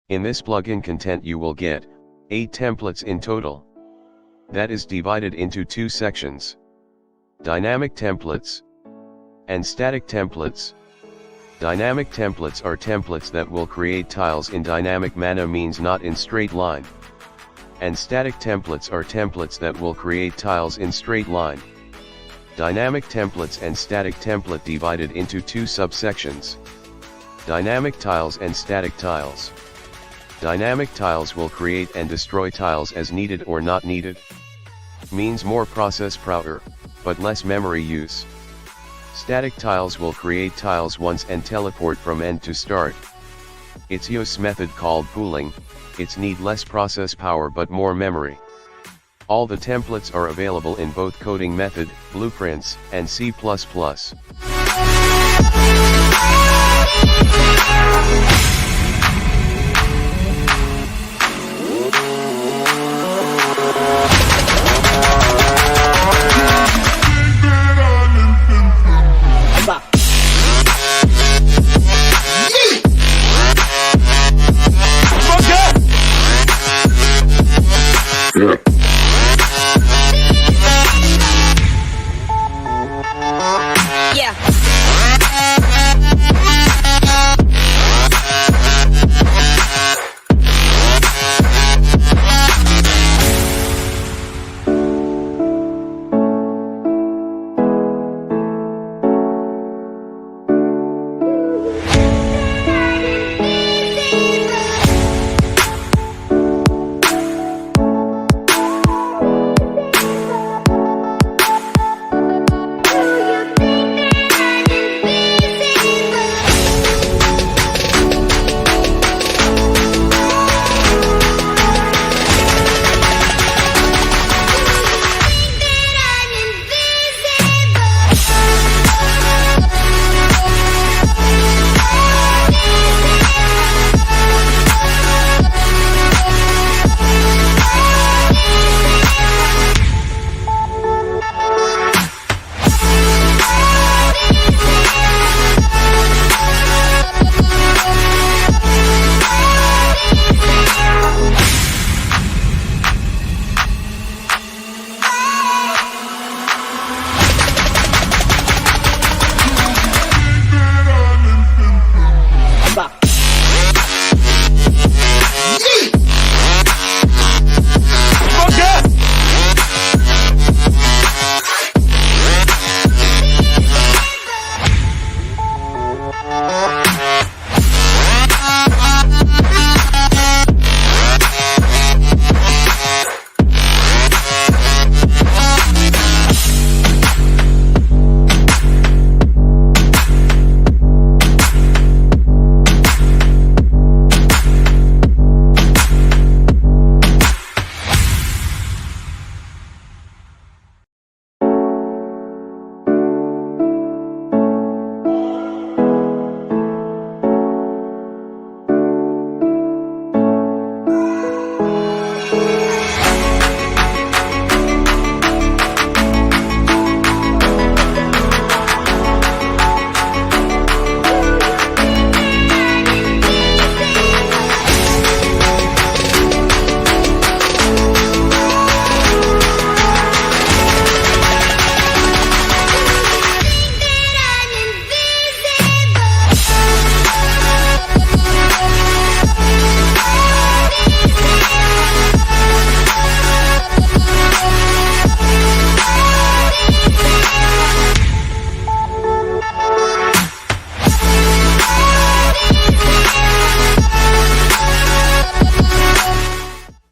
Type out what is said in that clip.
In this plugin content you will get 8 templates in total. That is divided into 2 sections: dynamic templates and static templates. Dynamic templates are templates that will create tiles in dynamic manner, means not in straight line. And static templates are templates that will create tiles in straight line. Dynamic templates and static template divided into 2 subsections: dynamic tiles and static tiles. Dynamic tiles will create and destroy tiles as needed or not needed. Means more process power, but less memory use. Static tiles will create tiles once and teleport from end to start. Its use method called pooling. Its need less process power but more memory. All the templates are available in both coding method, blueprints, and C++.